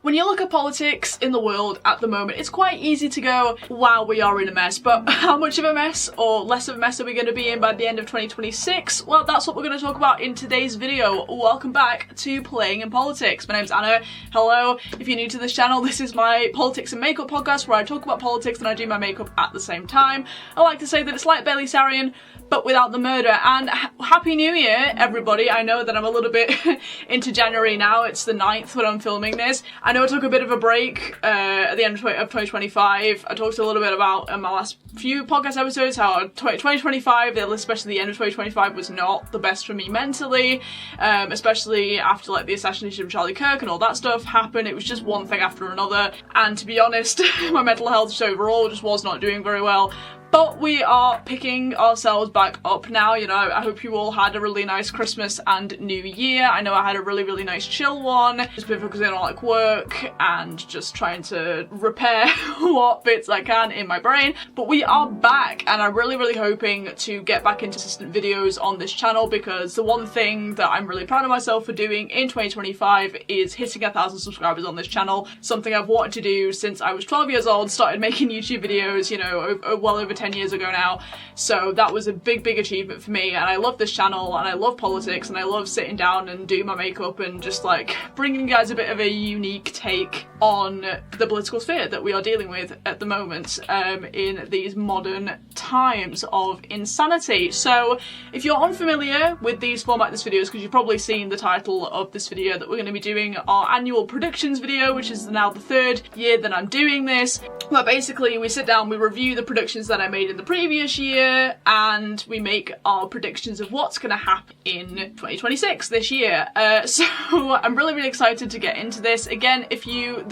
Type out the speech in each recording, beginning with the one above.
When you look at politics in the world at the moment, it's quite easy to go, wow, we are in a mess, but how much of a mess or less of a mess are we going to be in by the end of 2026? Well, that's what we're going to talk about in today's video. Welcome back to Playing in Politics. My name's Anna. Hello. If you're new to this channel, this is my politics and makeup podcast where I talk about politics and I do my makeup at the same time. I like to say that it's like Bailey Sarian, but without the murder. And Happy New Year, everybody. I know that I'm a little bit into January now. It's the 9th when I'm filming this. I know I took a bit of a break at the end of 2025. I talked a little bit about in my last few podcast episodes how 2025, especially the end of 2025, was not the best for me mentally, especially after like the assassination of Charlie Kirk and all that stuff happened. It was just one thing after another, and to be honest, my mental health just overall just was not doing very well. But we are picking ourselves back up now. You know, I hope you all had a really nice Christmas and New Year. I know I had a really nice chill one. Just been focusing on like work and just trying to repair what bits I can in my brain. But we are back, and I'm really hoping to get back into consistent videos on this channel, because the one thing that I'm really proud of myself for doing in 2025 is hitting 1,000 subscribers on this channel. Something I've wanted to do since I was 12 years old, started making YouTube videos, you know, well over 10 years ago now. So that was a big achievement for me, and I love this channel and I love politics and I love sitting down and doing my makeup and just like bringing you guys a bit of a unique take on the political sphere that we are dealing with at the moment in these modern times of insanity. So if you're unfamiliar with these format videos, because you've probably seen the title of this video, that we're going to be doing our annual predictions video, which is now the 3rd year that I'm doing this. But basically we sit down, we review the predictions that I made in the previous year, and we make our predictions of what's going to happen in 2026 this year. So I'm really excited to get into this. Again, if you're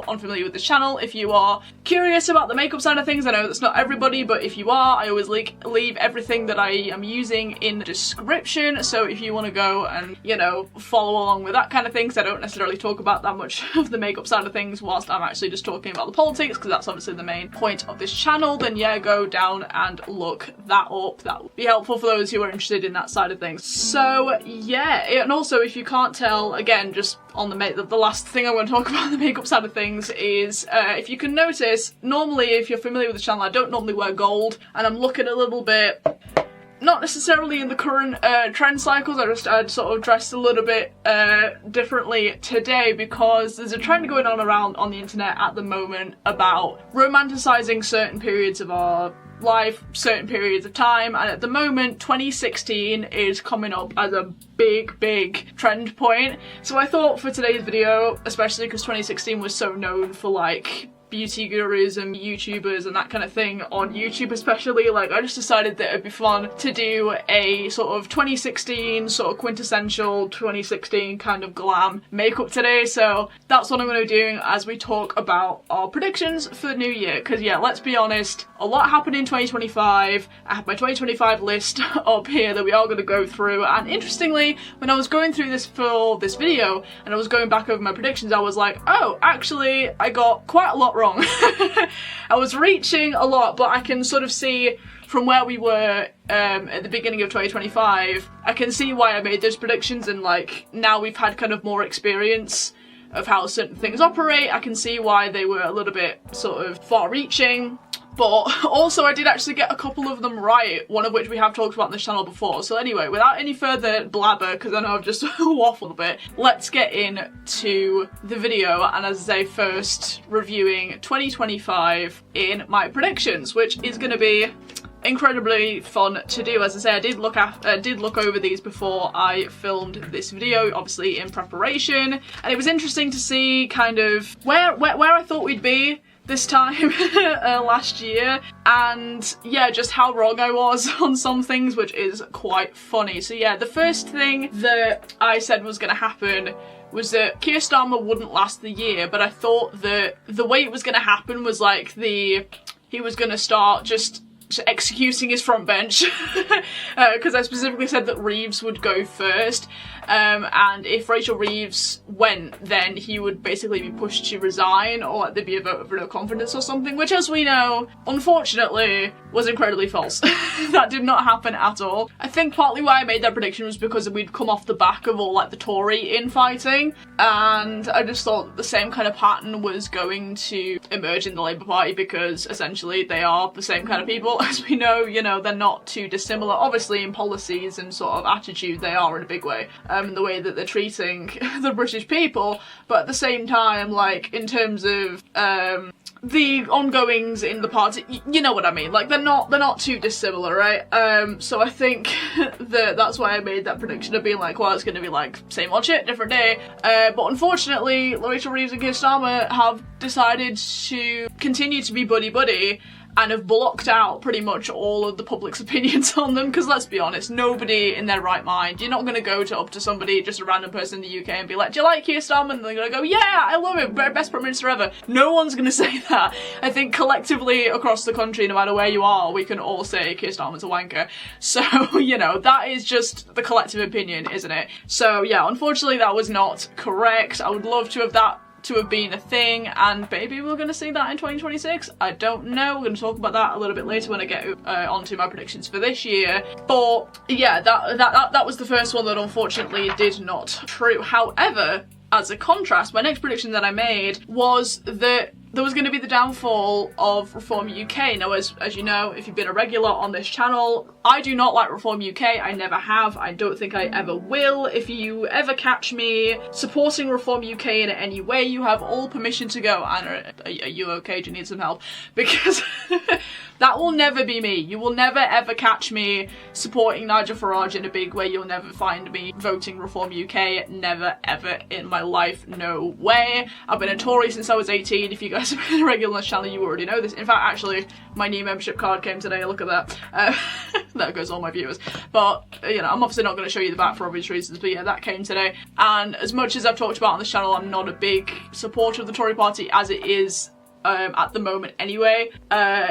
unfamiliar with this channel, if you are curious about the makeup side of things, I know that's not everybody, but if you are, I always leave everything that I am using in the description. So if you want to go and, you know, follow along with that kind of thing, because I don't necessarily talk about that much of the makeup side of things whilst I'm actually just talking about the politics, because that's obviously the main point of this channel, then yeah, go down and look that up. That would be helpful for those who are interested in that side of things. So yeah, and also if you can't tell, again, just on the last thing I want to talk about on the makeup side of things is, if you can notice, normally if you're familiar with the channel, I don't normally wear gold, and I'm looking a little bit, not necessarily in the current trend cycles, I'd sort of dressed a little bit differently today, because there's a trend going on around on the internet at the moment about romanticizing certain periods of our life, certain periods of time, and at the moment 2016 is coming up as a big trend point. So I thought for today's video, especially because 2016 was so known for like beauty gurus and YouTubers and that kind of thing on YouTube especially, like I just decided that it'd be fun to do a sort of 2016 sort of quintessential 2016 kind of glam makeup today. So that's what I'm going to be doing as we talk about our predictions for the new year, because yeah, let's be honest, a lot happened in 2025. I have my 2025 list up here that we are going to go through, and interestingly, when I was going through this for this video and I was going back over my predictions, I was like, oh, actually I got quite a lot wrong. I was reaching a lot, but I can sort of see from where we were at the beginning of 2025, I can see why I made those predictions, and like now we've had kind of more experience of how certain things operate. I can see why they were a little bit sort of far-reaching. But also I did actually get a couple of them right, one of which we have talked about on this channel before. So anyway, without any further blabber, because I know I've just waffled a bit, let's get into the video, and as I say, first reviewing 2025 in my predictions, which is going to be incredibly fun to do. As I say, I did look over these before I filmed this video, obviously in preparation, and it was interesting to see kind of where I thought we'd be this time last year, and yeah, just how wrong I was on some things, which is quite funny. So yeah, the first thing that I said was going to happen was that Kier Starmer wouldn't last the year, but I thought that the way it was going to happen was like he was going to start just executing his front bench, because I specifically said that Reeves would go first, and if Rachel Reeves went, then he would basically be pushed to resign, or like there'd be a vote of no confidence or something, which, as we know, unfortunately was incredibly false. That did not happen at all. I think partly why I made that prediction was because we'd come off the back of all like the Tory infighting, and I just thought that the same kind of pattern was going to emerge in the Labour Party, because essentially they are the same kind of people. As we know, you know, they're not too dissimilar. Obviously in policies and sort of attitude they are in a big way, in the way that they're treating the British people, but at the same time, like, in terms of the ongoings in the party, you know what I mean, like, they're not too dissimilar, right? So I think that's why I made that prediction of being like, well, it's gonna be like same old shit, different day, but unfortunately Rachel Reeves and Kier Starmer have decided to continue to be buddy-buddy, and have blocked out pretty much all of the public's opinions on them, because let's be honest, nobody in their right mind, you're not going to go up to somebody, just a random person in the UK, and be like, do you like Kier Starmer? And they're going to go, yeah, I love him, best Prime Minister ever. No one's going to say that. I think collectively across the country, no matter where you are, we can all say Kier Starmer's a wanker. So, you know, that is just the collective opinion, isn't it? So yeah, unfortunately that was not correct. I would love to have been a thing, and maybe we're going to see that in 2026. I don't know. We're going to talk about that a little bit later when I get onto my predictions for this year. But yeah, that was the first one that unfortunately did not true. However, as a contrast, my next prediction that I made was that there was going to be the downfall of Reform UK. Now, as you know, if you've been a regular on this channel, I do not like Reform UK. I never have. I don't think I ever will. If you ever catch me supporting Reform UK in any way, you have all permission to go. Anna, are you okay? Do you need some help? Because that will never be me. You will never ever catch me supporting Nigel Farage in a big way. You'll never find me voting Reform UK. Never ever in my life. No way. I've been a Tory since I was 18. If you guys have been a regular on this channel, you already know this. In fact, actually, my new membership card came today. Look at that. There goes all my viewers. But, you know, I'm obviously not going to show you the back for obvious reasons, but yeah, that came today. And as much as I've talked about on this channel, I'm not a big supporter of the Tory party as it is at the moment anyway.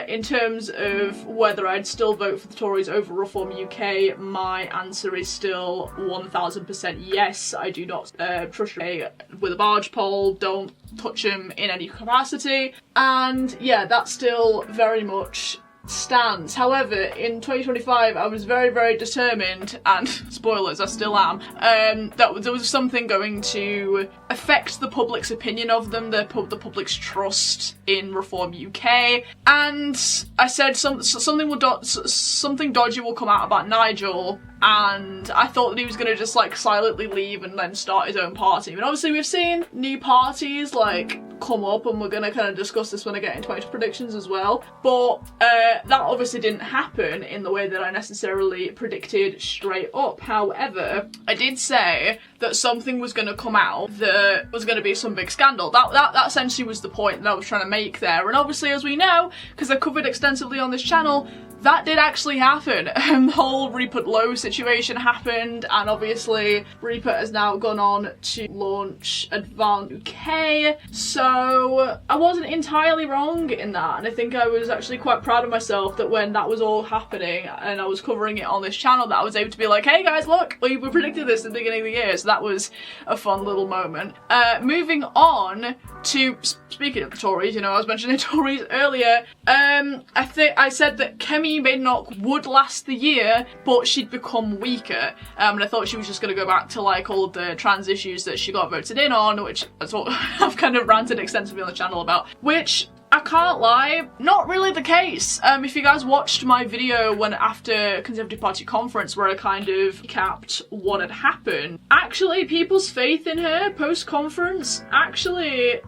In terms of whether I'd still vote for the Tories over Reform UK, my answer is still 1000% yes. I do not trust with a barge pole, don't touch him in any capacity, and yeah, that still very much stands. However, in 2025 I was very, very determined, and spoilers, I still am, that there was something going to affect the public's opinion of them, the public's trust in Reform UK, and I said something dodgy will come out about Nigel, and I thought that he was going to just like silently leave and then start his own party. And obviously we've seen new parties like come up, and we're going to kind of discuss this when I get into my predictions as well, but that obviously didn't happen in the way that I necessarily predicted straight up. However, I did say that something was going to come out that was going to be some big scandal. That essentially was the point that I was trying to make there, and obviously, as we know, because I've covered extensively on this channel, that did actually happen. The whole Rupert Lowe situation happened, and obviously Rupert has now gone on to launch Advance UK, so I wasn't entirely wrong in that, and I think I was actually quite proud of myself that when that was all happening and I was covering it on this channel, that I was able to be like, hey guys, look, we predicted this at the beginning of the year, so that was a fun little moment. Moving on to, speaking of the Tories, you know, I was mentioning Tories earlier, I think I said that Kemi Badenoch would last the year, but she'd become weaker, and I thought she was just going to go back to like all the trans issues that she got voted in on, which I thought I've kind of ranted extensively on the channel about, which I can't lie, not really the case. If you guys watched my video after Conservative Party conference where I kind of recapped what had happened, actually people's faith in her post-conference actually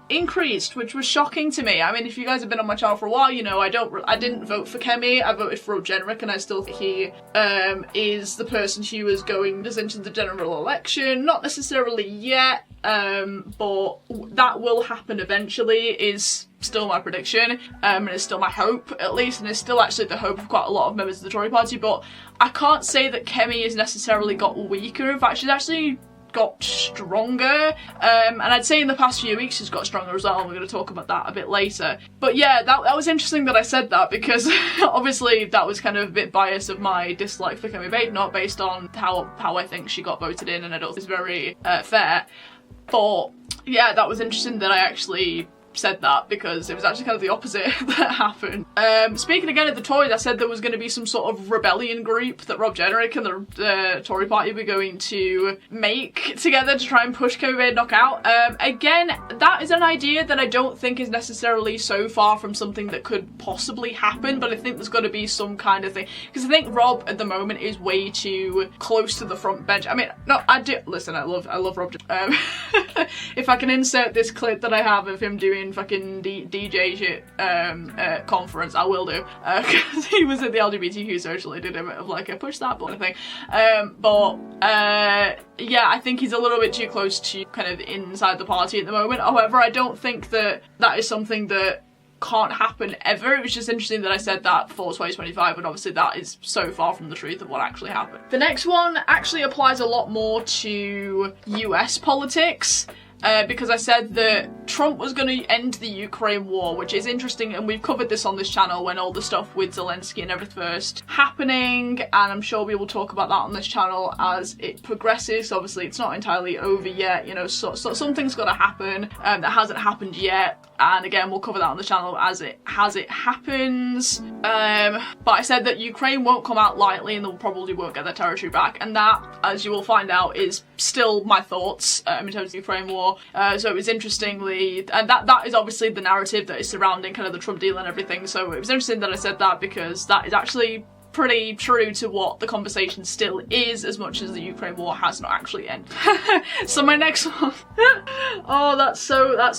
increased, which was shocking to me. I mean, if you guys have been on my channel for a while, you know I didn't vote for Kemi. I voted for Generic, and I still think he is the person who is going into the general election. Not necessarily yet, but that will happen eventually, is still my prediction, and it's still my hope, at least, and it's still actually the hope of quite a lot of members of the Tory party. But I can't say that Kemi has necessarily got weaker. In fact, she's actually got stronger, and I'd say in the past few weeks she's got stronger as well, and we're going to talk about that a bit later. But yeah, that was interesting that I said that, because obviously that was kind of a bit biased of my dislike for Got2B Glued, not based on how I think she got voted in, and I don't think it's very fair. But yeah, that was interesting that I actually said that, because it was actually kind of the opposite that happened. Speaking again of the Tories, I said there was going to be some sort of rebellion group that Rob Jenrick and the Tory party were going to make together to try and push Got2B knockout. Again, that is an idea that I don't think is necessarily so far from something that could possibly happen, but I think there's got to be some kind of thing, because I think Rob at the moment is way too close to the front bench. I mean, no, I do listen, I love Rob. If I can insert this clip that I have of him doing fucking DJ shit conference, I will do, because he was at the LGBTQ social, he did a bit of like a push that button thing, yeah, I think he's a little bit too close to kind of inside the party at the moment. However, I don't think that is something that can't happen ever. It was just interesting that I said that for 2025, but obviously that is so far from the truth of what actually happened. The next one actually applies a lot more to US politics. Because I said that Trump was going to end the Ukraine war, which is interesting, and we've covered this on this channel when all the stuff with Zelensky and everything first happening, and I'm sure we will talk about that on this channel as it progresses. Obviously it's not entirely over yet, you know, so something's got to happen that hasn't happened yet, and again we'll cover that on the channel as it happens. But I said that Ukraine won't come out lightly and they probably won't get their territory back, and that, as you will find out, is still my thoughts in terms of the Ukraine war. So it was interestingly, and that is obviously the narrative that is surrounding kind of the Trump deal and everything, so it was interesting that I said that, because that is actually pretty true to what the conversation still is, as much as the Ukraine war has not actually ended. So my next one, oh, that's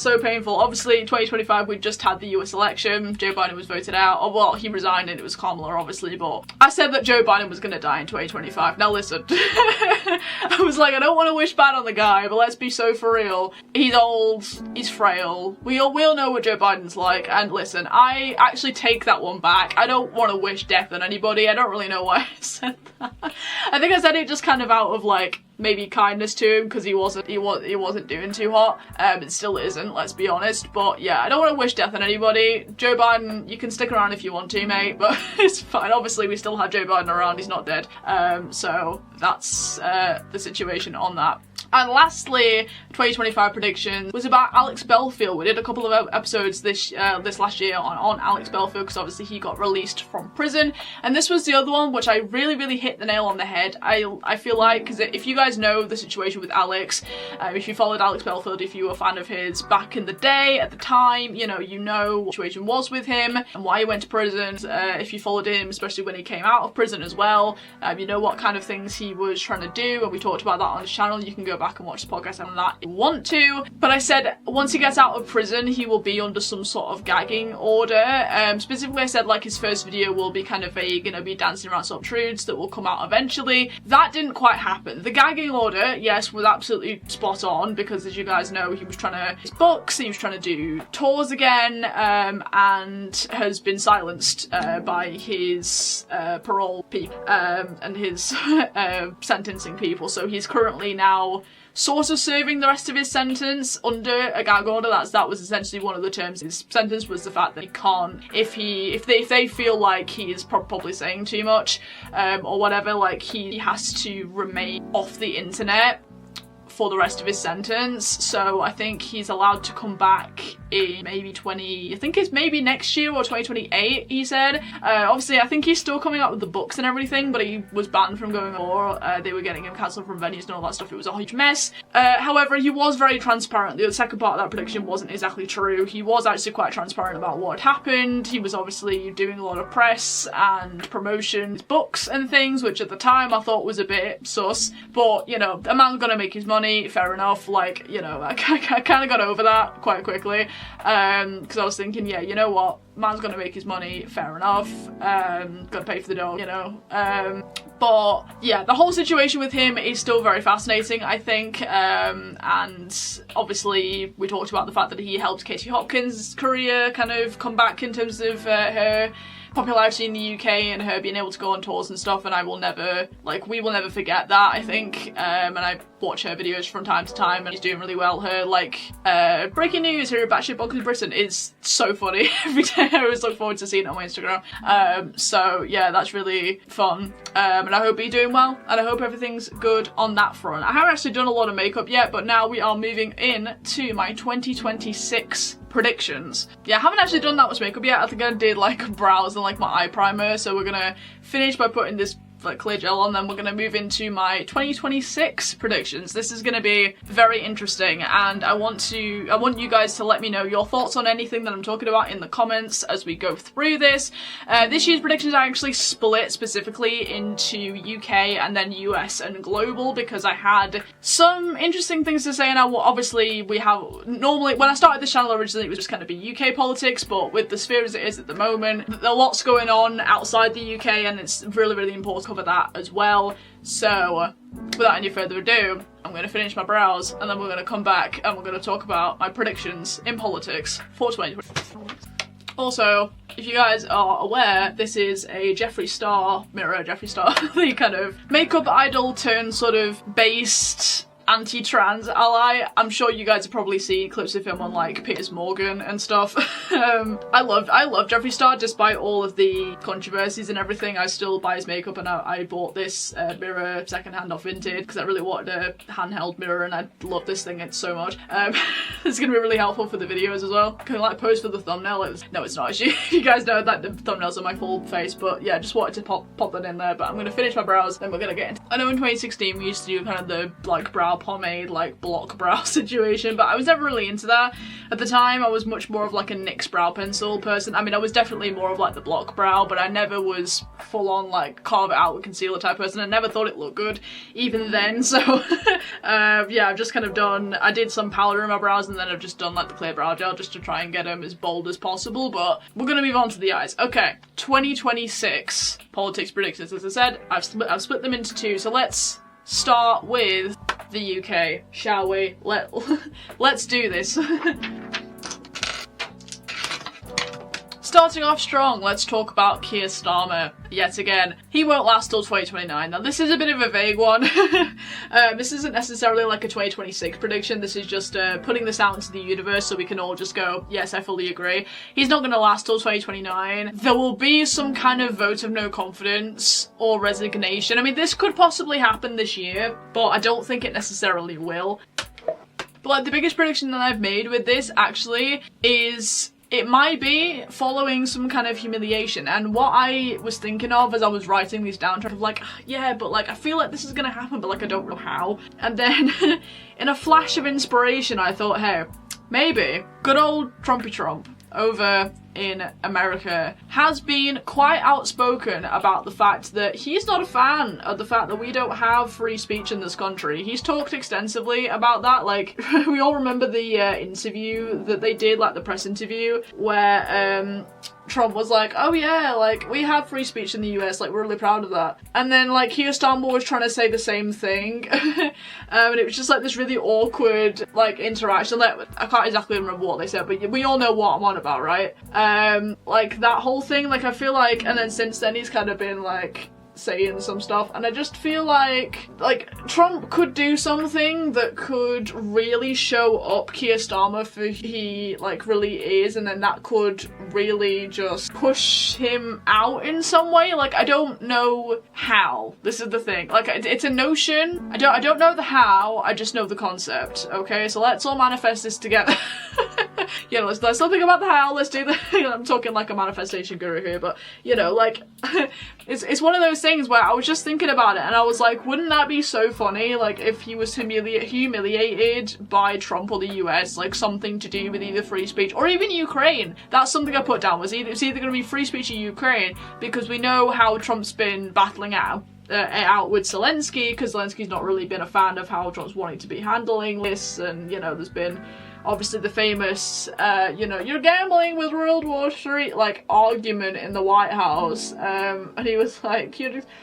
so painful. Obviously in 2025 we just had the US election, Joe Biden was voted out, oh well, he resigned and it was Kamala obviously, but I said that Joe Biden was gonna die in 2025. Now listen, I was like, I don't want to wish bad on the guy, but let's be so for real. He's old, he's frail, we all know what Joe Biden's like, and listen, I actually take that one back. I don't want to wish death on anybody. I don't really know why I said that. I think I said it just kind of out of like maybe kindness to him, because he wasn't doing too hot. It still isn't, let's be honest. But yeah, I don't want to wish death on anybody. Joe Biden, you can stick around if you want to, mate, but it's fine. Obviously we still have Joe Biden around, he's not dead. So that's the situation on that. And lastly, 2025 predictions was about Alex Belfield. We did a couple of episodes this last year on Alex Belfield, because obviously he got released from prison, and this was the other one which I really hit the nail on the head. I feel like, because if you guys know the situation with Alex, if you followed Alex Belfield, if you were a fan of his back in the day, at the time, you know what the situation was with him and why he went to prison. If you followed him, especially when he came out of prison as well, you know what kind of things he was trying to do, and we talked about that on his channel. You can go back and watch the podcast on that if you want to. But I said once he gets out of prison, he will be under some sort of gagging order. Specifically I said like his first video will be kind of vague, and it'll be dancing around some truths that will come out eventually. That didn't quite happen. The gagging order, yes, was absolutely spot on, because as you guys know, he was trying to his books, he was trying to do tours again, and has been silenced by his parole people and his sentencing people. So he's currently now sort of serving the rest of his sentence under a gag order. That was essentially one of the terms. His sentence was the fact that he can't, if they feel like he is probably saying too much or whatever, like he has to remain off the internet for the rest of his sentence. So I think he's allowed to come back in maybe I think it's maybe next year or 2028, he said. Obviously I think he's still coming out with the books and everything, but he was banned from going more. They were getting him cancelled from venues and all that stuff. It was a huge mess. However, he was very transparent. The second part of that prediction wasn't exactly true. He was actually quite transparent about what had happened. He was obviously doing a lot of press and promotion, books and things, which at the time I thought was a bit sus, but you know, a man's gonna make his money, fair enough. Like, you know, I kind of got over that quite quickly, because I was thinking, yeah, you know what, man's gonna make his money, fair enough, gotta pay for the dough, you know, but yeah, the whole situation with him is still very fascinating, I think, and obviously we talked about the fact that he helped Katie Hopkins' career kind of come back in terms of her popularity in the UK and her being able to go on tours and stuff, and I will never, like, we will never forget that, I think, and I watch her videos from time to time, and she's doing really well. Her, like, breaking news here at Batshit Bonkers Britain is so funny every day. I always look forward to seeing it on my Instagram, so yeah, that's really fun, and I hope you're doing well, and I hope everything's good on that front. I haven't actually done a lot of makeup yet, but now we are moving in to my 2026 predictions. Yeah, I haven't actually done that much makeup yet. I think I did like brows and like my eye primer, so we're gonna finish by putting this like clear gel on, then we're gonna move into my 2026 predictions. This is gonna be very interesting, and I want you guys to let me know your thoughts on anything that I'm talking about in the comments as we go through this. This year's predictions are actually split specifically into UK and then US and global, because I had some interesting things to say, and obviously we have, normally when I started this channel originally it was just kind of be UK politics, but with the sphere as it is at the moment, there are lots going on outside the UK, and it's really, really important to cover that as well. So without any further ado, I'm going to finish my brows, and then we're going to come back and we're going to talk about my predictions in politics for 2020. Also, if you guys are aware, this is a Jeffree Star mirror, Jeffree Star, the kind of makeup idol turned sort of based anti-trans ally. I'm sure you guys have probably seen clips of him on like Piers Morgan and stuff. I love Jeffree Star despite all of the controversies and everything. I still buy his makeup, and I bought this mirror secondhand off Vinted because I really wanted a handheld mirror, and I love this thing so much. It's gonna be really helpful for the videos as well. Can I like pose for the thumbnail? No, it's not. You guys know that the thumbnails are my full face, but yeah, just wanted to pop that in there. But I'm gonna finish my brows, then we're gonna get into, I know in 2016 we used to do kind of the like brow pomade, like block brow situation, but I was never really into that. At the time I was much more of like a NYX brow pencil person. I mean, I was definitely more of like the block brow, but I never was full on like carve it out with concealer type person. I never thought it looked good even then, so yeah, I've just kind of I did some powder in my brows, and then I've just done like the clear brow gel just to try and get them as bold as possible. But we're gonna move on to the eyes. Okay, 2026 politics predictions. As I said, I've split them into two, so let's start with the UK, shall we? Let's do this. Starting off strong, let's talk about Kier Starmer yet again. He won't last till 2029. Now this is a bit of a vague one. This isn't necessarily like a 2026 prediction, this is just putting this out into the universe so we can all just go, yes, I fully agree. He's not going to last till 2029. There will be some kind of vote of no confidence or resignation. I mean, this could possibly happen this year, but I don't think it necessarily will. But like the biggest prediction that I've made with this actually is it might be following some kind of humiliation. And what I was thinking of as I was writing these down, kind of like, yeah, but like I feel like this is gonna happen, but like I don't know how. And then in a flash of inspiration I thought, hey, maybe good old Trumpy Trump over in America has been quite outspoken about the fact that he's not a fan of the fact that we don't have free speech in this country. He's talked extensively about that. Like, we all remember the interview that they did, like the press interview, where Trump was like, oh yeah, like we have free speech in the US, like we're really proud of that. And then like Kier Starmer was trying to say the same thing. And it was just like this really awkward like interaction. Like, I can't exactly remember what they said, but we all know what I'm on about, right? Like that whole thing, like I feel like, and then since then he's kind of been like saying some stuff, and I just feel like Trump could do something that could really show up Kier Starmer for who he like really is, and then that could really just push him out in some way. Like I don't know how. This is the thing. Like it's a notion. I don't know the how. I just know the concept. Okay, so let's all manifest this together. You know, let's not think about the how. Let's do the. You know, I'm talking like a manifestation guru here, but you know, like it's one of those things where I was just thinking about it and I was like, wouldn't that be so funny, like if he was humiliated by Trump or the US, like something to do with either free speech or even Ukraine. That's something I put down, was it's either going to be free speech or Ukraine, because we know how Trump's been battling out with Zelensky, because Zelensky's not really been a fan of how Trump's wanting to be handling this, and you know, there's been obviously the famous, you know, you're gambling with World War III, like, argument in the White House. And he was like,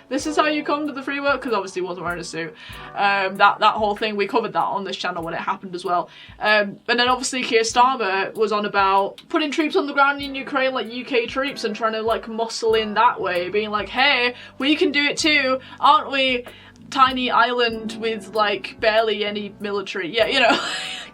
this is how you come to the free world, because obviously he wasn't wearing a suit. That whole thing, we covered that on this channel when it happened as well. And then obviously Kier Starmer was on about putting troops on the ground in Ukraine, like UK troops, and trying to like muscle in that way, being like, hey, we can do it too, aren't we? Tiny island with like barely any military, yeah, you know,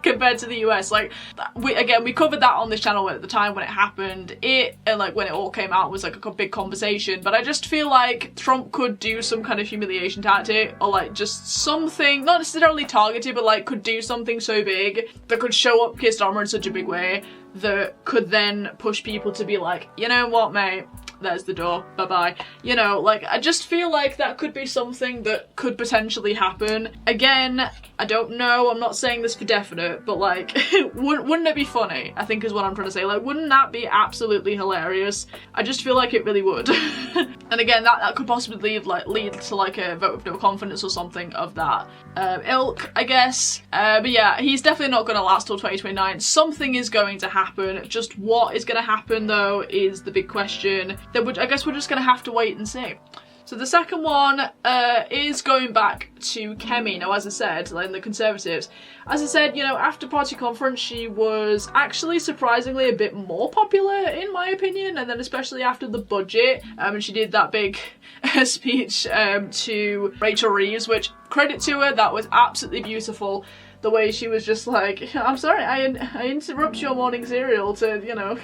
compared to the US. Like, we covered that on this channel at the time when it happened. And like when it all came out, was like a big conversation. But I just feel like Trump could do some kind of humiliation tactic, or like just something, not necessarily targeted, but like could do something so big that could show up Kier Starmer in such a big way that could then push people to be like, you know what, mate, there's the door, bye-bye. You know, like, I just feel like that could be something that could potentially happen. Again, I don't know, I'm not saying this for definite, but like, wouldn't it be funny, I think is what I'm trying to say. Like, wouldn't that be absolutely hilarious? I just feel like it really would. And again, that could possibly lead to like a vote of no confidence or something of that ilk, I guess. But yeah, he's definitely not going to last till 2029. Something is going to happen. Just what is going to happen though is the big question. I guess we're just going to have to wait and see. So the second one is going back to Kemi. Now, as I said, like the Conservatives, as I said, you know, after party conference, she was actually surprisingly a bit more popular, in my opinion, and then especially after the budget, and she did that big speech to Rachel Reeves, which, credit to her, that was absolutely beautiful. The way she was just like, I'm sorry, I interrupt your morning cereal to, you know,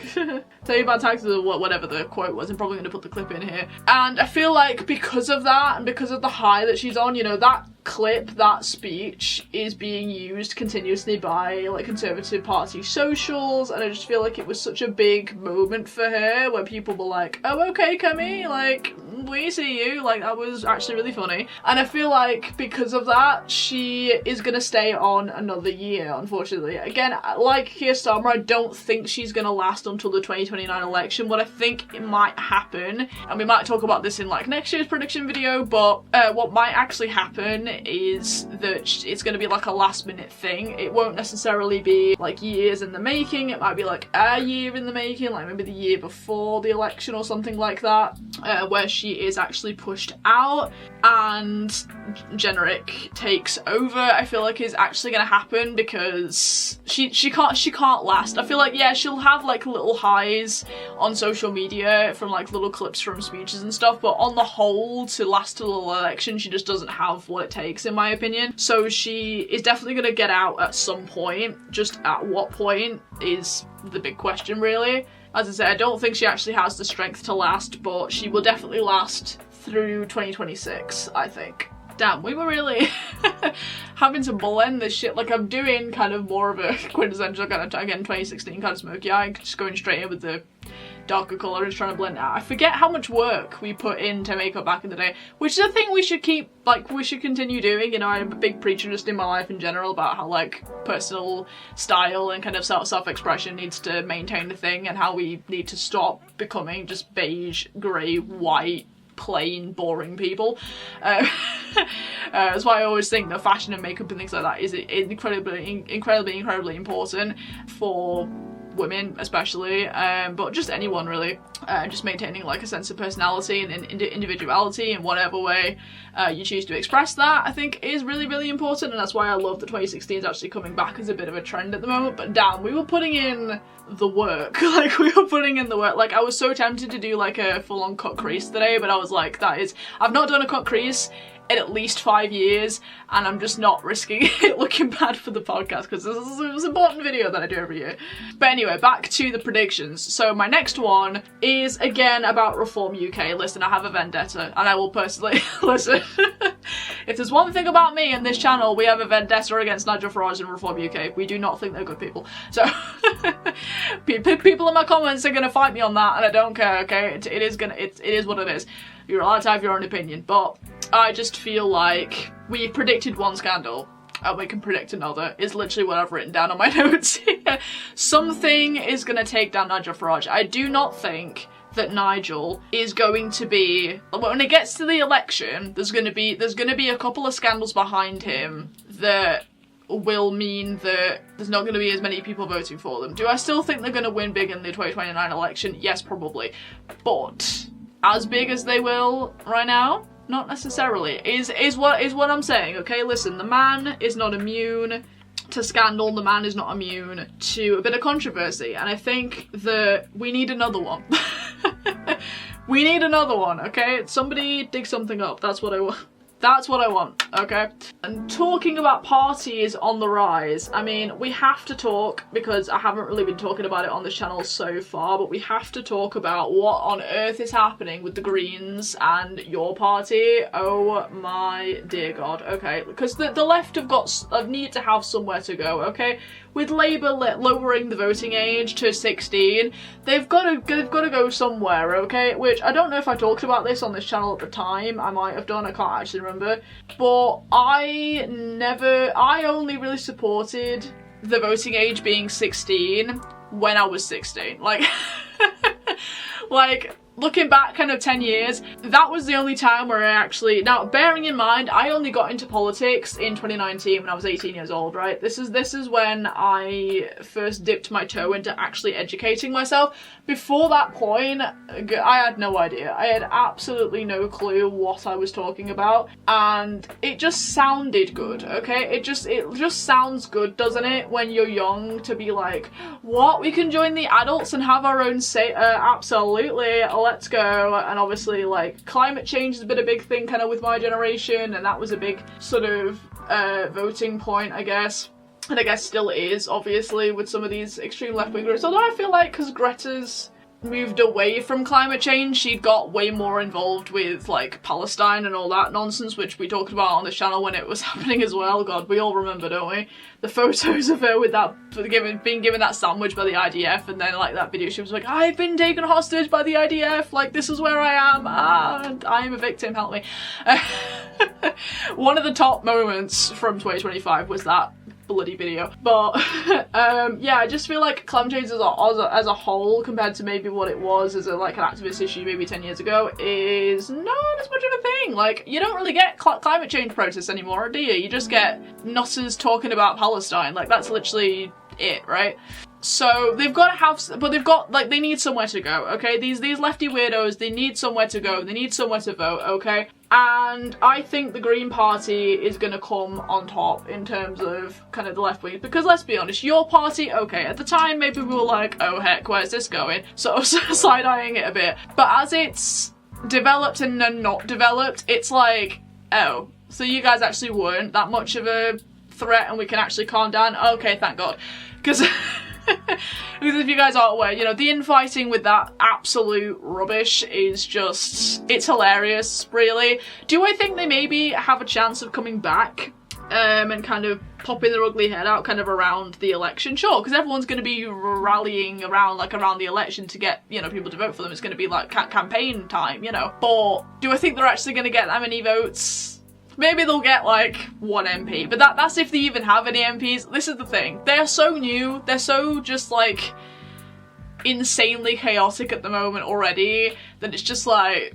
tell you about taxes or whatever the quote was. I'm probably going to put the clip in here. And I feel like because of that, and because of the high that she's on, you know, that clip, that speech is being used continuously by like Conservative Party socials, and I just feel like it was such a big moment for her where people were like, oh, okay, Kemi, like, we see you, like, that was actually really funny. And I feel like because of that, she is gonna stay on another year, unfortunately. Again, like Kier Starmer, I don't think she's gonna last until the 2029 election. What I think it might happen, and we might talk about this in like next year's prediction video, but what might actually happen is that it's going to be like a last minute thing. It won't necessarily be like years in the making. It might be like a year in the making, like maybe the year before the election or something like that, where she is actually pushed out and Generic takes over. I feel like is actually going to happen because she can't last. I feel like, yeah, she'll have like little highs on social media from like little clips from speeches and stuff, but on the whole, to last till the election, she just doesn't have what it takes, in my opinion. So she is definitely going to get out at some point. Just at what point is the big question, really. As I said, I don't think she actually has the strength to last, but she will definitely last through 2026, I think. Damn, we were really having to blend this shit. Like, I'm doing kind of more of a quintessential kind of, again, 2016 kind of smoky eye, just going straight in with the darker colour and trying to blend it out. I forget how much work we put into makeup back in the day, which is a thing we should keep, like, we should continue doing. You know, I'm a big preacher just in my life in general about how, like, personal style and kind of self-expression needs to maintain a thing, and how we need to stop becoming just beige, grey, white, plain, boring people. That's why I always think that fashion and makeup and things like that is incredibly important for women especially, but just anyone really, just maintaining like a sense of personality and individuality in whatever way you choose to express that, I think is really important. And that's why I love that 2016 is actually coming back as a bit of a trend at the moment. But damn, we were putting in the work. Like, we were putting in the work. Like, I was so tempted to do like a full-on cut crease today, but I was like, I've not done a cut crease in at least 5 years, and I'm just not risking it looking bad for the podcast, because this is an important video that I do every year. But anyway, back to the predictions. So my next one is again about Reform UK. Listen, I have a vendetta, and I will personally listen. If there's one thing about me and this channel, we have a vendetta against Nigel Farage and Reform UK. We do not think they're good people. So people in my comments are gonna fight me on that, and I don't care. Okay, it is what it is. You're allowed to have your own opinion, but I just feel like we predicted one scandal and we can predict another, is literally what I've written down on my notes. Something is going to take down Nigel Farage. I do not think that Nigel is going to be, when it gets to the election, there's going to be a couple of scandals behind him that will mean that there's not going to be as many people voting for them. Do I still think they're going to win big in the 2029 election? Yes, probably. But as big as they will right now? Not necessarily. Is what I'm saying, okay? Listen, the man is not immune to scandal, the man is not immune to a bit of controversy, and I think that we need another one. We need another one, okay? Somebody dig something up, that's what I want. That's what I want, okay? And talking about parties on the rise, I mean, we have to talk, because I haven't really been talking about it on this channel so far, but we have to talk about what on earth is happening with the Greens and your party. Oh my dear God, okay? Because the left have need to have somewhere to go, okay? With Labour lowering the voting age to 16, they've got to go somewhere, okay? Which, I don't know if I talked about this on this channel at the time, I might have done, I can't actually remember. But I only really supported the voting age being 16 when I was 16. Like, like, looking back kind of 10 years, that was the only time where I actually, now bearing in mind, I only got into politics in 2019 when I was 18 years old, right? This is when I first dipped my toe into actually educating myself. Before that point, I had no idea. I had absolutely no clue what I was talking about, and it just sounded good, okay? It just sounds good, doesn't it, when you're young, to be like, what? We can join the adults and have our own say? Absolutely. Let's go. And obviously, like, climate change has been a big thing kind of with my generation, and that was a big sort of voting point, I guess. And I guess still is, obviously, with some of these extreme left-wing groups. Although I feel like, because Greta's moved away from climate change, she got way more involved with, like, Palestine and all that nonsense, which we talked about on this channel when it was happening as well. God, we all remember, don't we? The photos of her with that, being given that sandwich by the IDF, and then, like, that video, she was like, I've been taken hostage by the IDF, like, this is where I am, and I am a victim, help me. One of the top moments from 2025 was that bloody video. But yeah, I just feel like climate change as a whole, compared to maybe what it was as like an activist issue maybe 10 years ago, is not as much of a thing. Like, you don't really get climate change protests anymore, do you? You just get nutters talking about Palestine. Like, that's literally it, right? So they've got to have, but they've got, like, they need somewhere to go, okay? These lefty weirdos, they need somewhere to go, they need somewhere to vote, okay? And I think the Green Party is going to come on top in terms of kind of the left wing, because let's be honest, your party, okay, at the time maybe we were like, oh heck, where's this going? Sort of side-eyeing it a bit. But as it's developed and then not developed, it's like, oh, so you guys actually weren't that much of a threat and we can actually calm down? Okay, thank God. Because because if you guys aren't aware, you know, the infighting with that absolute rubbish is just, it's hilarious, really. Do I think they maybe have a chance of coming back and kind of popping their ugly head out kind of around the election? Sure, because everyone's going to be rallying around, like, around the election to get, you know, people to vote for them. It's going to be like campaign time, you know. But do I think they're actually going to get that many votes? Maybe they'll get, like, one MP, but that's if they even have any MPs. This is the thing. They're so new, they're so just, like, insanely chaotic at the moment already, that it's just like,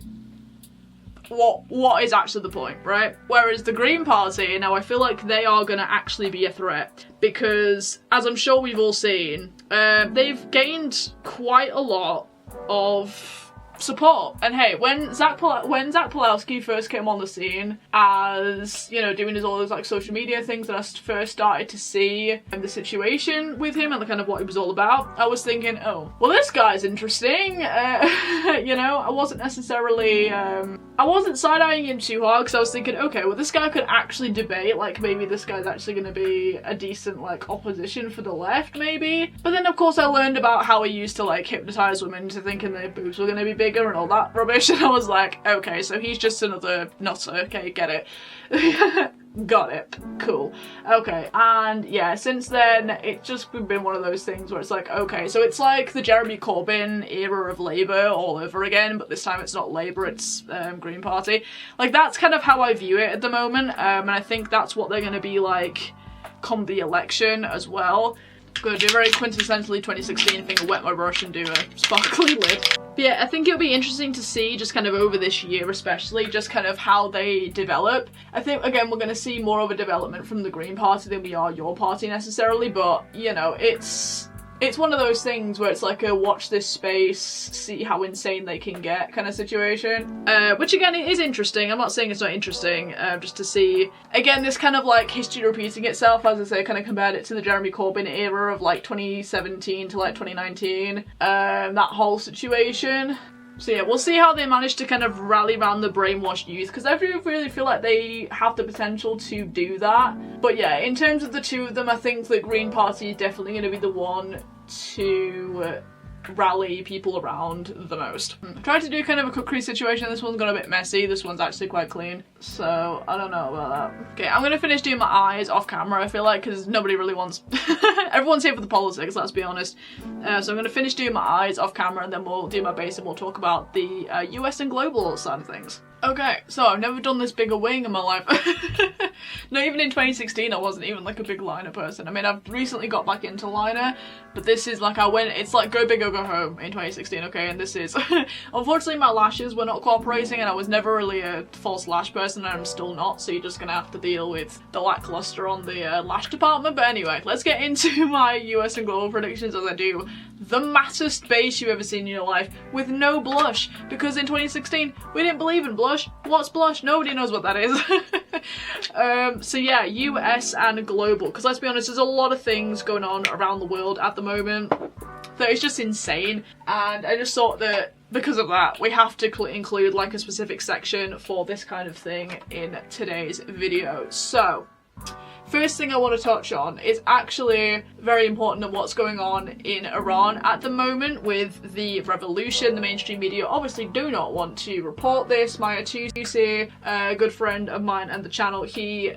what is actually the point, right? Whereas the Green Party, now I feel like they are going to actually be a threat, because, as I'm sure we've all seen, they've gained quite a lot of support. And hey, when Zach Pulowski first came on the scene, as, you know, doing all those, like, social media things, that I first started to see the situation with him and the kind of what he was all about, I was thinking, oh, well, this guy's interesting. You know, I wasn't necessarily, I wasn't side-eyeing him too hard, because I was thinking, okay, well, this guy could actually debate, like, maybe this guy's actually going to be a decent, like, opposition for the left, maybe. But then, of course, I learned about how he used to, like, hypnotise women into thinking their boobs were going to be bigger and all that rubbish, and I was like, okay, so he's just another nutter, okay, get it. Got it. Cool. Okay, and yeah, since then, it's just been one of those things where it's like, okay, so it's like the Jeremy Corbyn era of Labour all over again, but this time it's not Labour, it's Green Party. Like, that's kind of how I view it at the moment, and I think that's what they're going to be like come the election as well. Gonna do a very quintessentially 2016 thing, wet my brush and do a sparkly lid. But yeah, I think it'll be interesting to see just kind of over this year especially, just kind of how they develop. I think, again, we're going to see more of a development from the Green Party than we are your party necessarily, but, you know, it's one of those things where it's like a watch this space, see how insane they can get kind of situation. Which again, it is interesting. I'm not saying it's not interesting, just to see, again, this kind of like history repeating itself. As I say, I kind of compared it to the Jeremy Corbyn era of like 2017 to like 2019, that whole situation. So yeah, we'll see how they manage to kind of rally around the brainwashed youth, because I really feel like they have the potential to do that. But yeah, in terms of the two of them, I think the Green Party is definitely going to be the one to rally people around the most. Tried to do kind of a cookery situation. This one's got a bit messy. This one's actually quite clean. So I don't know about that. Okay, I'm gonna finish doing my eyes off camera, I feel like, because nobody really wants... Everyone's here for the politics, let's be honest. So I'm gonna finish doing my eyes off camera and then we'll do my base and we'll talk about the US and global side of things. Okay, so I've never done this big a wing in my life. No, even in 2016 I wasn't even like a big liner person. I mean, I've recently got back into liner, but this is like it's like go big or go home in 2016, okay? And this is... Unfortunately my lashes were not cooperating and I was never really a false lash person and I'm still not, so you're just gonna have to deal with the lackluster on the lash department. But anyway, let's get into my US and global predictions as I do the mattest base you've ever seen in your life with no blush, because in 2016 we didn't believe in blush. What's blush? Nobody knows what that is. So yeah, US and global, because let's be honest, there's a lot of things going on around the world at the moment that is just insane, and I just thought that because of that we have to include like a specific section for this kind of thing in today's video. So first thing I want to touch on is actually very important of what's going on in Iran at the moment with the revolution. The mainstream media obviously do not want to report this. Maya Tusi, a good friend of mine and the channel, he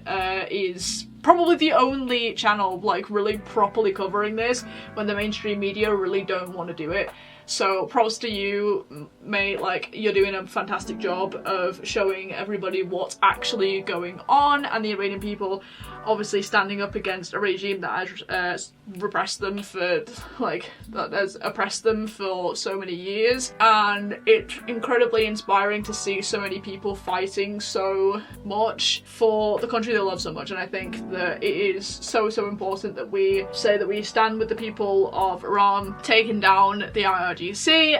is probably the only channel like really properly covering this when the mainstream media really don't want to do it. So props to you, mate, like you're doing a fantastic job of showing everybody what's actually going on, and the Iranian people obviously standing up against a regime that has repressed them for, like, that has oppressed them for so many years. And it's incredibly inspiring to see so many people fighting so much for the country they love so much, and I think that it is so important that we say that we stand with the people of Iran, taking down the IRGC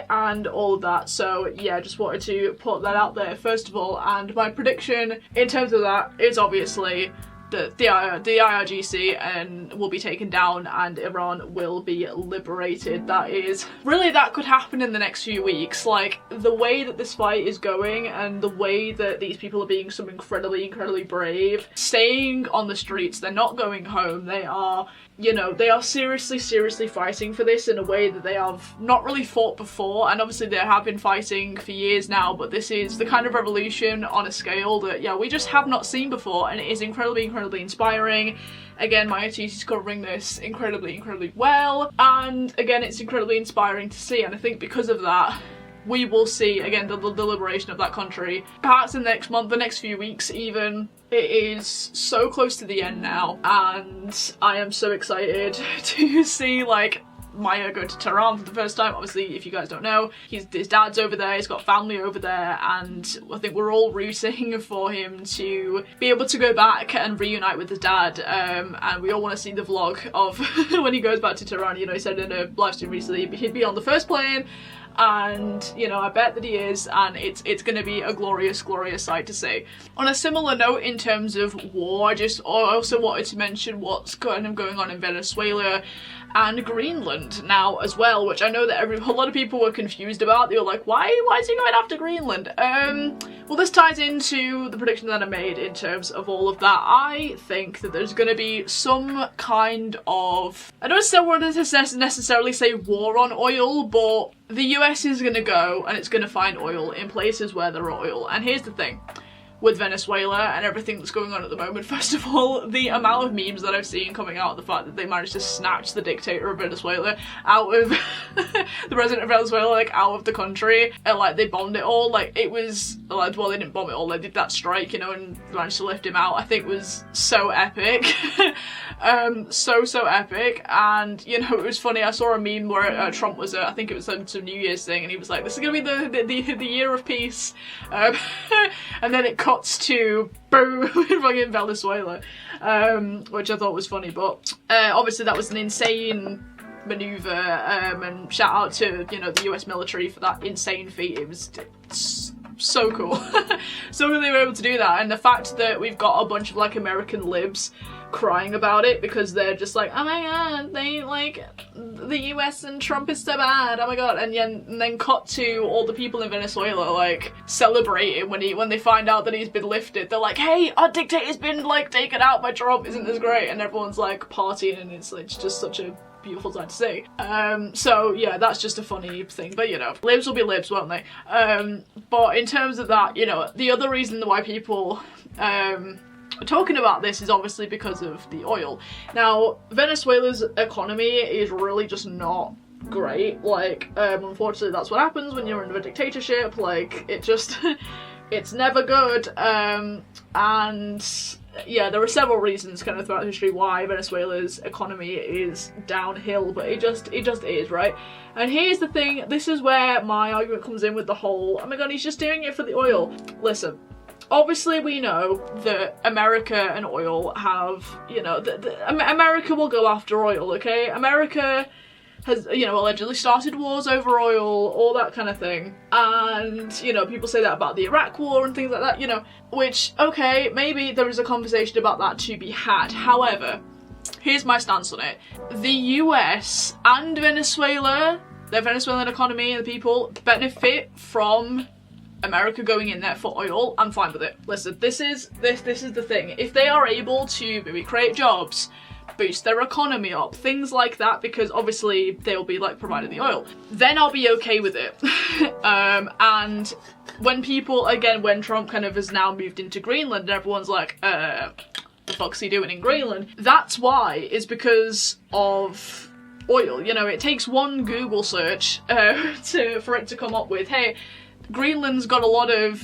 and all of that. So yeah, just wanted to put that out there first of all, and my prediction in terms of that is obviously that the IRGC will be taken down and Iran will be liberated. That could happen in the next few weeks. Like, the way that this fight is going and the way that these people are being so incredibly brave, staying on the streets, they're not going home, they are, you know, they are seriously fighting for this in a way that they have not really fought before. And obviously they have been fighting for years now, but this is the kind of revolution on a scale that, yeah, we just have not seen before, and it is incredibly inspiring. Again, Maya Tusi's covering this incredibly well, and again, it's incredibly inspiring to see, and I think because of that we will see again the liberation of that country perhaps in the next month, the next few weeks even. It is so close to the end now, and I am so excited to see like Maya go to Tehran for the first time. Obviously, if you guys don't know, his dad's over there, he's got family over there, and I think we're all rooting for him to be able to go back and reunite with his dad, and we all want to see the vlog of when he goes back to Tehran. You know, he said in a live stream recently he'd be on the first plane, and you know, I bet that he is, and it's going to be a glorious sight to see. On a similar note in terms of war, I also wanted to mention what's kind of going on in Venezuela and Greenland now as well, which I know that a lot of people were confused about. They were like, why is he going after Greenland? Well, this ties into the prediction that I made in terms of all of that. I think that there's going to be some kind of, I don't want to necessarily say war on oil, but the US is going to go and it's going to find oil in places where there are oil. And here's the thing. with Venezuela and everything that's going on at the moment. First of all, the amount of memes that I've seen coming out of the fact that they managed to snatch the dictator of Venezuela out of the president of Venezuela, like, out of the country, and like they bombed it all. Like, it was like, well, they didn't bomb it all, they did that strike, you know, and managed to lift him out. I think was so epic. So epic. And you know, it was funny, I saw a meme where Trump was I think it was some New Year's thing, and he was like, this is gonna be the year of peace, and then it cuts to boom fucking Venezuela, which I thought was funny. But obviously that was an insane maneuver, and shout out to, you know, the US military for that insane feat. It was so cool. So cool they were able to do that, and the fact that we've got a bunch of like American libs crying about it because they're just like, oh my god, they like the US and Trump is so bad, oh my god, and then cut to all the people in Venezuela like celebrating when they find out that he's been lifted. They're like, hey, our dictator's been like taken out by Trump, isn't this great? And everyone's like partying, and it's just such a beautiful sight to see. So yeah, that's just a funny thing, but you know, libs will be libs, won't they? But in terms of that, you know, the other reason why people talking about this is obviously because of the oil. Now, Venezuela's economy is really just not great. Like, unfortunately, that's what happens when you're in a dictatorship. Like, it just, it's never good. And yeah, there are several reasons kind of throughout history why Venezuela's economy is downhill, but it just is, right? And here's the thing, this is where my argument comes in with the whole, oh my god, he's just doing it for the oil. Listen. Obviously, we know that America and oil have, you know, America will go after oil, okay? America has, you know, allegedly started wars over oil, all that kind of thing. And, you know, people say that about the Iraq war and things like that, you know, which, okay, maybe there is a conversation about that to be had. However, here's my stance on it. The US and Venezuela, the Venezuelan economy and the people benefit from America going in there for oil. I'm fine with it. Listen, this is the thing. If they are able to maybe create jobs, boost their economy up, things like that, because obviously they'll be like providing the oil, then I'll be okay with it. And when people, again, when Trump kind of has now moved into Greenland and everyone's like, the fuck's he doing in Greenland? That's why, is because of oil. You know, it takes one Google search for it to come up with, hey, Greenland's got a lot of,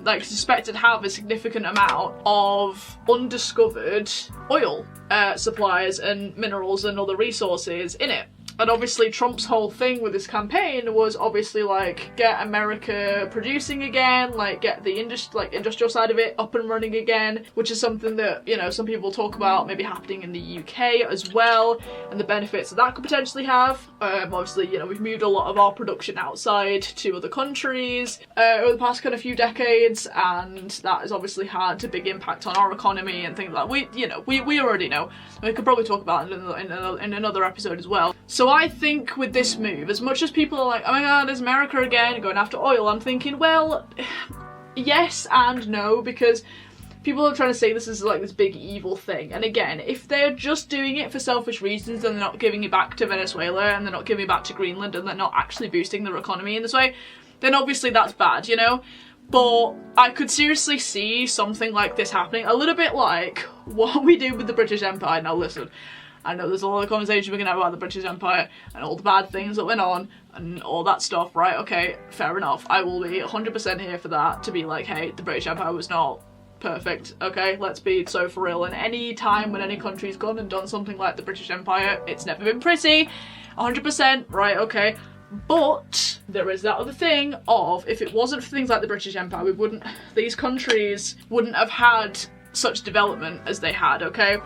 like, suspected to have a significant amount of undiscovered oil supplies and minerals and other resources in it. And obviously Trump's whole thing with this campaign was obviously like get America producing again, like get the industrial side of it up and running again, which is something that, you know, some people talk about maybe happening in the UK as well, and the benefits that could potentially have. Obviously, you know, we've moved a lot of our production outside to other countries over the past kind of few decades, and that has obviously had a big impact on our economy and things like that. We already know. We could probably talk about it in another episode as well. So I think with this move, as much as people are like, oh my god, there's America again going after oil, I'm thinking, well, yes and no, because people are trying to say this is like this big evil thing. And again, if they're just doing it for selfish reasons and they're not giving it back to Venezuela and they're not giving it back to Greenland and they're not actually boosting their economy in this way, then obviously that's bad, you know? But I could seriously see something like this happening, a little bit like what we did with the British Empire. Now listen, I know there's a lot of conversation we can have about the British Empire and all the bad things that went on and all that stuff, right? Okay, fair enough. I will be 100% here for that, to be like, hey, the British Empire was not perfect, okay? Let's be so for real. And any time when any country's gone and done something like the British Empire, it's never been pretty, 100%, right? Okay. But there is that other thing of, if it wasn't for things like the British Empire, these countries wouldn't have had such development as they had, okay?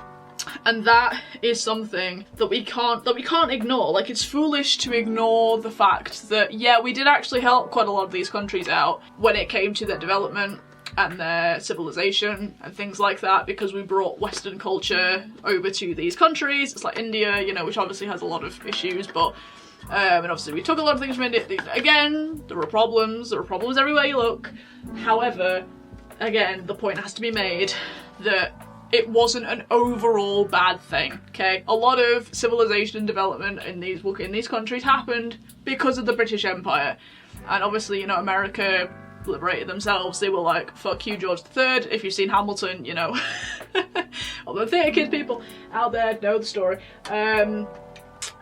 And that is something that we can't ignore. Like, it's foolish to ignore the fact that, yeah, we did actually help quite a lot of these countries out when it came to their development and their civilization and things like that, because we brought Western culture over to these countries. It's like India, you know, which obviously has a lot of issues, but and obviously we took a lot of things from India. Again, there were problems everywhere you look. However, again, the point has to be made that it wasn't an overall bad thing, okay? A lot of civilization and development in these countries happened because of the British Empire. And obviously, you know, America liberated themselves. They were like, fuck you, George III. If you've seen Hamilton, you know. All the theatre kids people out there know the story.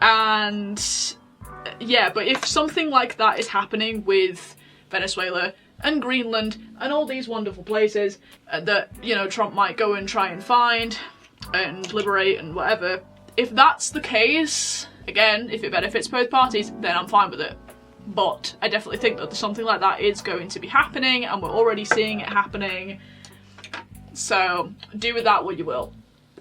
And yeah, but if something like that is happening with Venezuela and Greenland and all these wonderful places that, you know, Trump might go and try and find and liberate and whatever, if that's the case, again, if it benefits both parties, then I'm fine with it. But I definitely think that something like that is going to be happening, and we're already seeing it happening. So do with that what you will.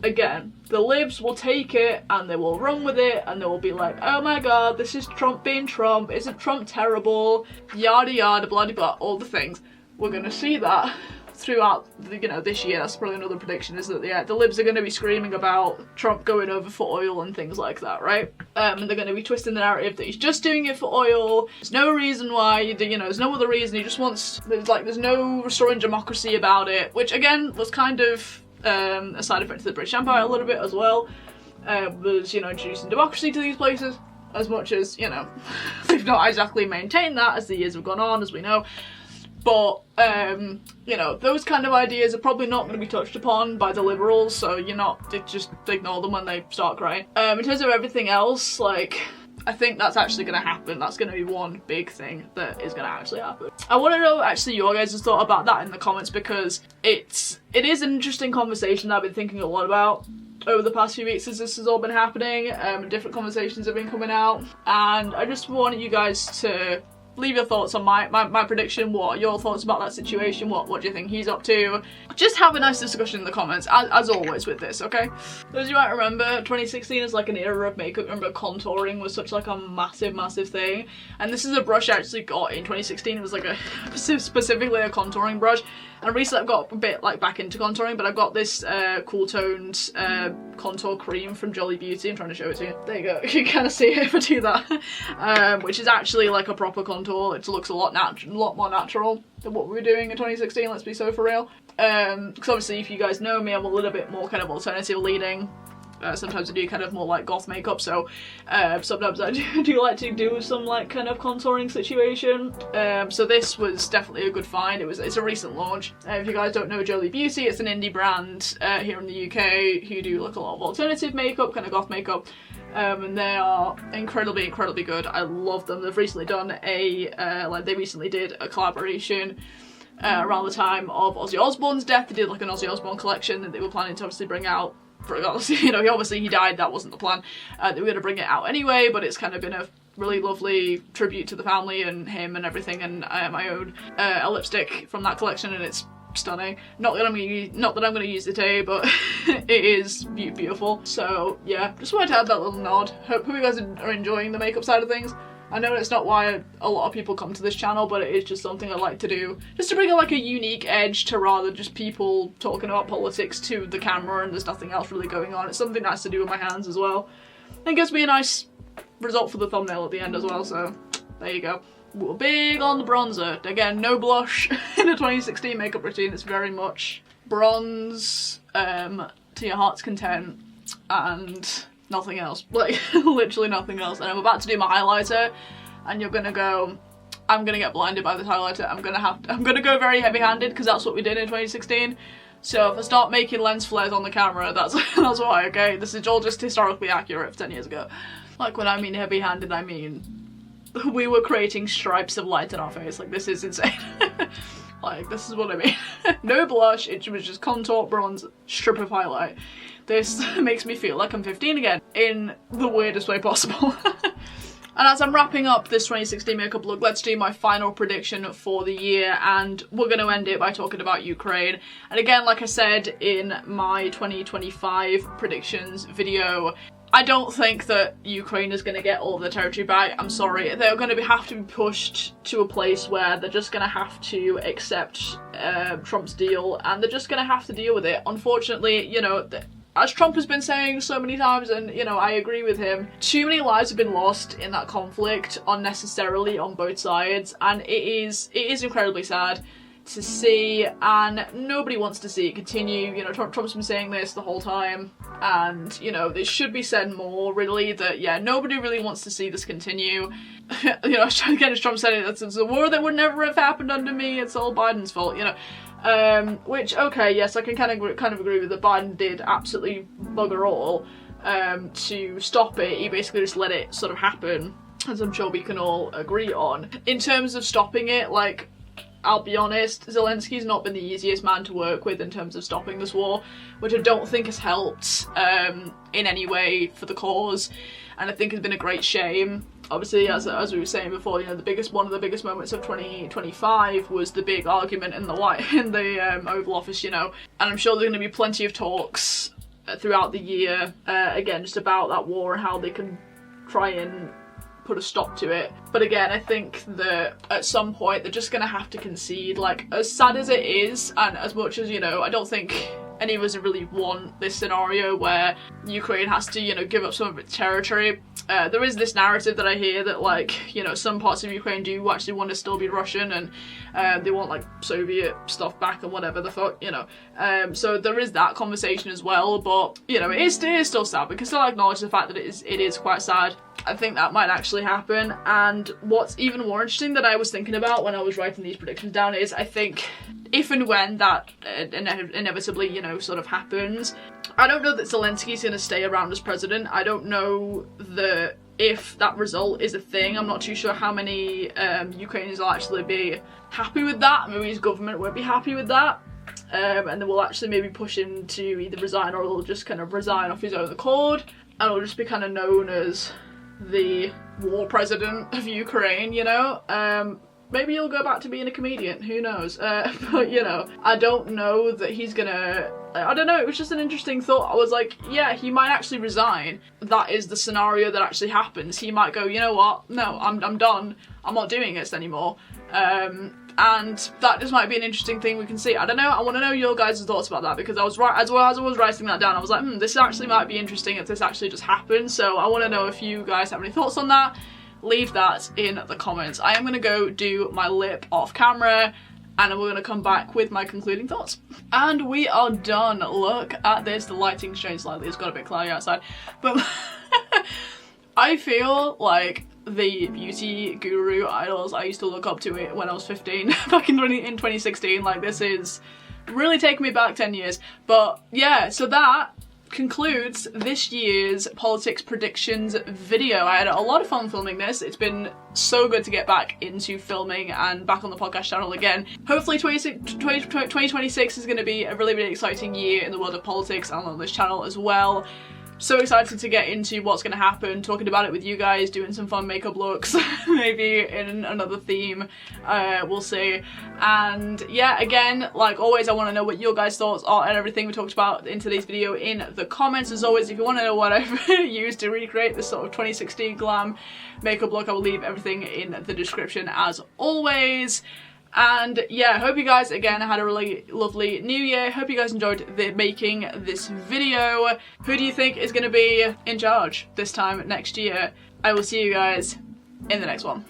Again, the libs will take it and they will run with it, and they will be like, oh my god, this is Trump being Trump, isn't Trump terrible, yada yada, blah blah blah, all the things. We're gonna see that throughout, you know, this year. That's probably another prediction, is that, yeah, the libs are going to be screaming about Trump going over for oil and things like that, right? And they're going to be twisting the narrative that he's just doing it for oil. There's no reason why, you know, there's no other reason. He just wants, there's no restoring democracy about it, which again was kind of a side effect to the British Empire a little bit as well. Was, you know, introducing democracy to these places, as much as, you know, they've not exactly maintained that as the years have gone on, as we know. But, you know, those kind of ideas are probably not going to be touched upon by the liberals, so you're not, just ignore them when they start crying. In terms of everything else, like, I think that's actually going to happen. That's going to be one big thing that is going to actually happen. I want to know actually your guys' thought about that in the comments, because it is an interesting conversation that I've been thinking a lot about over the past few weeks as this has all been happening. Different conversations have been coming out, and I just wanted you guys to leave your thoughts on my prediction. What are your thoughts about that situation? What do you think he's up to? Just have a nice discussion in the comments, as always with this, okay? As you might remember, 2016 is like an era of makeup. Remember, contouring was such like a massive thing, and this is a brush I actually got in 2016. It was like a specifically a contouring brush, and recently I've got a bit like back into contouring, but I've got this cool toned contour cream from Jolly Beauty. I'm trying to show it to you. There you go. You can kind of see it if I do that. Which is actually like a proper contour. It looks a lot more natural than what we were doing in 2016, let's be so for real. Because obviously, if you guys know me, I'm a little bit more kind of alternative leaning. Sometimes I do kind of more like goth makeup, so sometimes I do like to do some like kind of contouring situation. So this was definitely a good find. It's a recent launch. If you guys don't know Jolly Beauty, it's an indie brand here in the UK who do like a lot of alternative makeup, kind of goth makeup. And they are incredibly good. I love them. They've recently done they recently did a collaboration around the time of Ozzy Osbourne's death. They did like an Ozzy Osbourne collection that they were planning to obviously bring out. You know, he died, that wasn't the plan. They were going to bring it out anyway, but it's kind of been a really lovely tribute to the family and him and everything, and my own a lipstick from that collection, and it's stunning. Not that I'm going to use it today, but it is beautiful. So yeah, just wanted to add that little nod. Hope you guys are enjoying the makeup side of things. I know it's not why a lot of people come to this channel, but it is just something I like to do, just to bring like a unique edge to rather just people talking about politics to the camera and there's nothing else really going on. It's something nice to do with my hands as well. And it gives me a nice result for the thumbnail at the end as well, so there you go. We're big on the bronzer. Again, no blush in a 2016 makeup routine. It's very much bronze to your heart's content and nothing else. Like, literally nothing else. And I'm about to do my highlighter, and you're gonna go, I'm gonna get blinded by this highlighter. I'm gonna go very heavy-handed, because that's what we did in 2016. So if I start making lens flares on the camera, that's why, okay? This is all just historically accurate for 10 years ago. Like, when I mean heavy-handed, I mean we were creating stripes of light in our face. Like, this is insane. Like, this is what I mean. No blush, it was just contour, bronze, strip of highlight. This makes me feel like I'm 15 again, in the weirdest way possible. And as I'm wrapping up this 2016 makeup look, let's do my final prediction for the year, and we're going to end it by talking about Ukraine. And again, like I said in my 2025 predictions video, I don't think that Ukraine is going to get all of the territory back. I'm sorry. They're going to have to be pushed to a place where they're just going to have to accept Trump's deal, and they're just going to have to deal with it. Unfortunately, you know, as Trump has been saying so many times, and you know, I agree with him, too many lives have been lost in that conflict unnecessarily on both sides, and it is incredibly sad to see, and nobody wants to see it continue. You know, Trump's been saying this the whole time, and you know, it should be said more really that yeah, nobody really wants to see this continue. You know, again, as Trump said it, it's a war that would never have happened under me, it's all Biden's fault, you know. Which, okay, yes, I can kind of agree with that. Biden did absolutely bugger all to stop it. He basically just let it sort of happen, as I'm sure we can all agree on. In terms of stopping it, like, I'll be honest, Zelensky's not been the easiest man to work with in terms of stopping this war, which I don't think has helped in any way for the cause, and I think has been a great shame. Obviously, as we were saying before, you know, one of the biggest moments of 2025 was the big argument in the Oval Office, you know, and I'm sure there's going to be plenty of talks throughout the year, again, just about that war and how they can try and put a stop to it. But again, I think that at some point they're just going to have to concede. Like, as sad as it is, and as much as, you know, I don't think any of us really want this scenario where Ukraine has to, you know, give up some of its territory. There is this narrative that I hear that, like, you know, some parts of Ukraine do actually want to still be Russian, and they want, like, Soviet stuff back and whatever the fuck, you know. So there is that conversation as well, but, you know, it is still sad. We can still acknowledge the fact that it is quite sad. I think that might actually happen, and what's even more interesting that I was thinking about when I was writing these predictions down is, I think, if and when that inevitably, you know, sort of happens, I don't know that Zelensky's going to stay around as president. I don't know that if that result is a thing. I'm not too sure how many Ukrainians will actually be happy with that. Maybe his government won't be happy with that. And then we'll actually maybe push him to either resign, or he'll just kind of resign off his own accord, and he'll just be kind of known as the war president of Ukraine, you know. Maybe he'll go back to being a comedian, who knows. But, you know, I don't know that he's gonna... I don't know, it was just an interesting thought. I was like, yeah, he might actually resign. That is the scenario that actually happens. He might go, you know what, no, I'm done. I'm not doing this anymore. And that just might be an interesting thing we can see. I don't know, I want to know your guys' thoughts about that, because I was right, as I was writing that down, I was like, this actually might be interesting if this actually just happened. So I want to know if you guys have any thoughts on that. Leave that in the comments. I am going to go do my lip off camera, and we're going to come back with my concluding thoughts. And we are done. Look at this. The lighting's changed slightly. It's got a bit cloudy outside. But I feel like the beauty guru idols I used to look up to it when I was 15, back in 2016. Like, this is really taking me back 10 years. But yeah, so that concludes this year's politics predictions video. I had a lot of fun filming this. It's been so good to get back into filming and back on the podcast channel again. Hopefully 2026 is going to be a really, really exciting year in the world of politics and on this channel as well. So excited to get into what's going to happen, talking about it with you guys, doing some fun makeup looks, maybe in another theme, we'll see. And yeah, again, like always, I want to know what your guys' thoughts are and everything we talked about in today's video in the comments. As always, if you want to know what I've used to recreate this sort of 2016 glam makeup look, I will leave everything in the description as always. And yeah, I hope you guys again had a really lovely new year. Hope you guys enjoyed making this video. Who do you think is going to be in charge this time next year? I will see you guys in the next one.